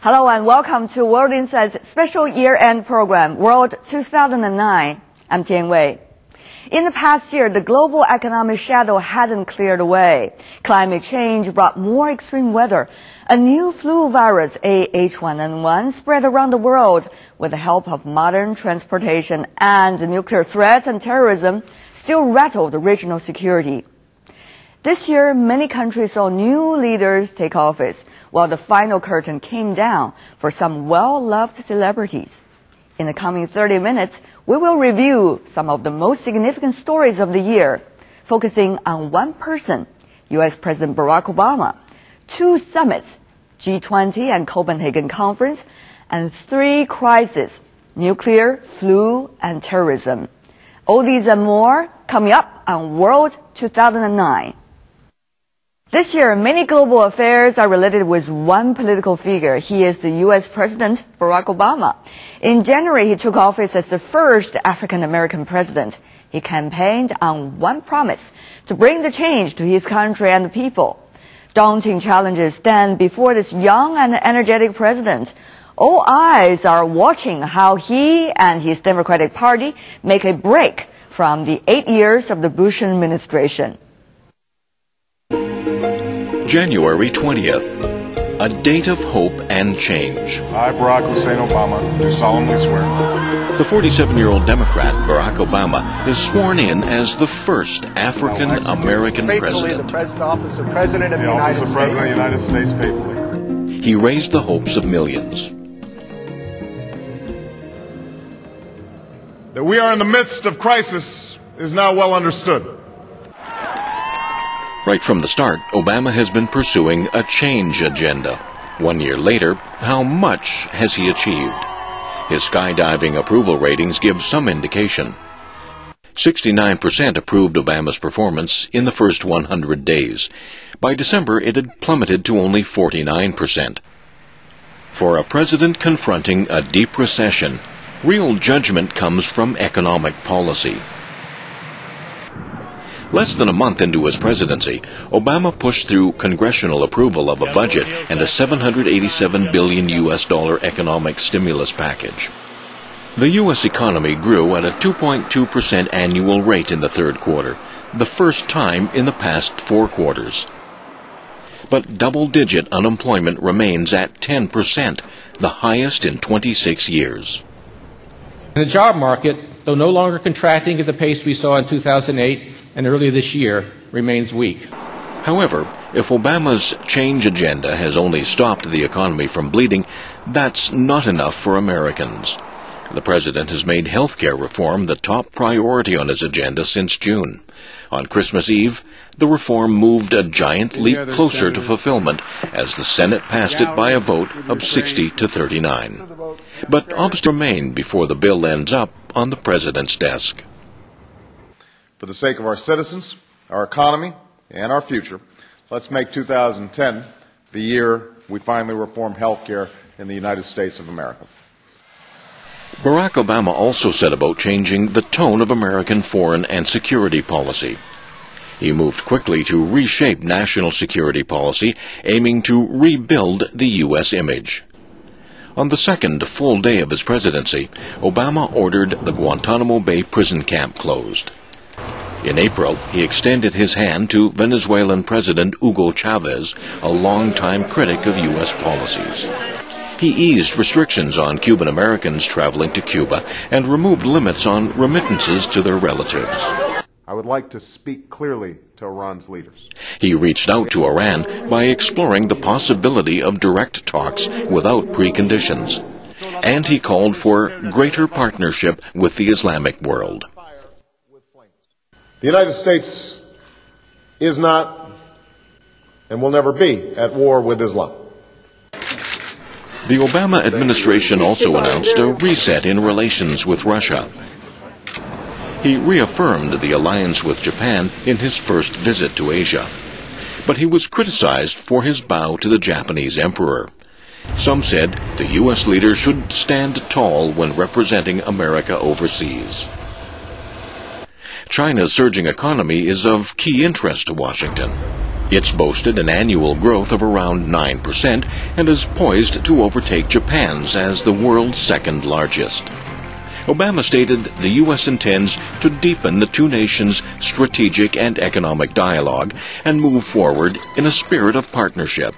Hello and welcome to World Insight's special year-end program, World 2009. I'm Jian Wei. In the past year, the global economic shadow hadn't cleared away. Climate change brought more extreme weather. A new flu virus, H1N1, spread around the world. With the help of modern transportation and nuclear threats and terrorism, still rattled regional security. This year, many countries saw new leaders take office, while the final curtain came down for some well-loved celebrities. In the coming 30 minutes, we will review some of the most significant stories of the year, focusing on one person, U.S. President Barack Obama, 2 summits, G20 and Copenhagen Conference, and 3 crises, nuclear, flu, and terrorism. All these and more coming up on World 2009. This year, many global affairs are related with one political figure. He is the U.S. President, Barack Obama. In January, he took office as the first African-American president. He campaigned on one promise, to bring the change to his country and the people. Daunting challenges stand before this young and energetic president. All eyes are watching how he and his Democratic Party make a break from the 8 years of the Bush administration. January 20th, a date of hope and change. I, Barack Hussein Obama, do solemnly swear. The 47-year-old Democrat, Barack Obama, is sworn in as the first African-American president. The office of President of the United States. President of the United States, faithfully. He raised the hopes of millions. That we are in the midst of crisis is now well understood. Right from the start, Obama has been pursuing a change agenda. 1 year later, how much has he achieved? His skydiving approval ratings give some indication. 69% approved Obama's performance in the first 100 days. By December, it had plummeted to only 49%. For a president confronting a deep recession, real judgment comes from economic policy. Less than a month into his presidency, Obama pushed through congressional approval of a budget and a $787 billion economic stimulus package. The U.S. economy grew at a 2.2% annual rate in the third quarter, the first time in the past 4 quarters. But double-digit unemployment remains at 10%, the highest in 26 years. The job market, though no longer contracting at the pace we saw in 2008 and earlier this year, remains weak. However, if Obama's change agenda has only stopped the economy from bleeding, that's not enough for Americans. The president has made health care reform the top priority on his agenda since June. On Christmas Eve, the reform moved a giant leap closer to fulfillment as the Senate passed it by a vote of 60 to 39. But obstacles remain before the bill ends up on the president's desk. For the sake of our citizens, our economy, and our future, let's make 2010 the year we finally reform health care in the United States of America. Barack Obama also set about changing the tone of American foreign and security policy. He moved quickly to reshape national security policy, aiming to rebuild the U.S. image. On the second full day of his presidency, Obama ordered the Guantanamo Bay prison camp closed. In April, he extended his hand to Venezuelan President Hugo Chavez, a longtime critic of U.S. policies. He eased restrictions on Cuban Americans traveling to Cuba and removed limits on remittances to their relatives. I would like to speak clearly to Iran's leaders. He reached out to Iran by exploring the possibility of direct talks without preconditions. And he called for greater partnership with the Islamic world. The United States is not and will never be at war with Islam. The Obama administration also announced a reset in relations with Russia. He reaffirmed the alliance with Japan in his first visit to Asia. But he was criticized for his bow to the Japanese emperor. Some said the U.S. leader should stand tall when representing America overseas. China's surging economy is of key interest to Washington. It's boasted an annual growth of around 9% and is poised to overtake Japan's as the world's second largest. Obama stated the U.S. intends to deepen the two nations' strategic and economic dialogue and move forward in a spirit of partnership.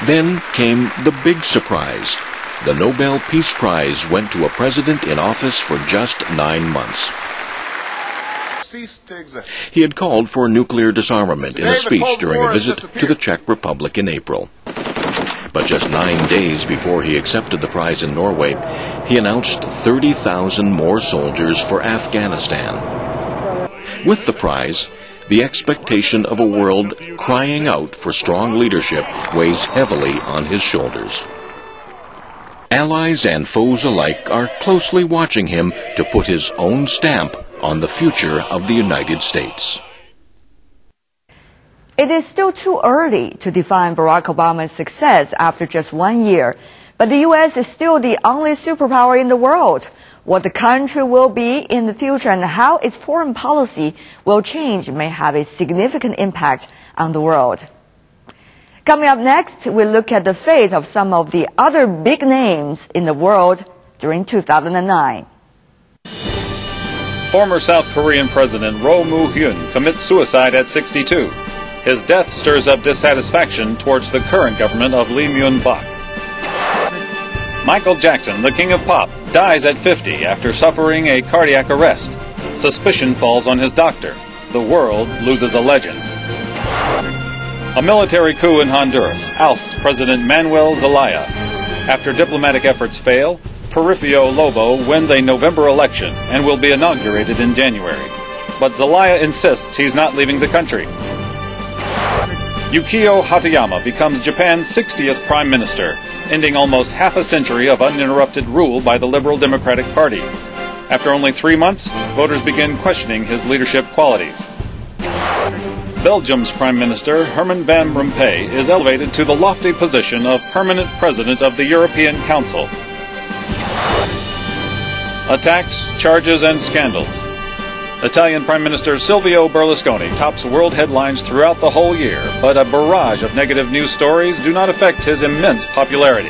Then came the big surprise. The Nobel Peace Prize went to a president in office for just 9 months. Ceased to exist. He had called for nuclear disarmament in a speech during a visit to the Czech Republic in April. But just 9 days before he accepted the prize in Norway, he announced 30,000 more soldiers for Afghanistan. With the prize, the expectation of a world crying out for strong leadership weighs heavily on his shoulders. Allies and foes alike are closely watching him to put his own stamp on the future of the United States. It is still too early to define Barack Obama's success after just 1 year, but the U.S. is still the only superpower in the world. What the country will be in the future and how its foreign policy will change may have a significant impact on the world. Coming up next, we look at the fate of some of the other big names in the world during 2009. Former South Korean President Roh Moo-hyun commits suicide at 62. His death stirs up dissatisfaction towards the current government of Lee Myung-bak. Michael Jackson, the king of pop, dies at 50 after suffering a cardiac arrest. Suspicion falls on his doctor. The world loses a legend. A military coup in Honduras ousts President Manuel Zelaya. After diplomatic efforts fail, Porfirio Lobo wins a November election and will be inaugurated in January. But Zelaya insists he's not leaving the country. Yukio Hatayama becomes Japan's 60th prime minister, ending almost half a century of uninterrupted rule by the Liberal Democratic Party. After only 3 months, voters begin questioning his leadership qualities. Belgium's Prime Minister Herman Van Rompuy is elevated to the lofty position of permanent president of the European Council. Attacks, charges, and scandals. Italian Prime Minister Silvio Berlusconi tops world headlines throughout the whole year, but a barrage of negative news stories do not affect his immense popularity.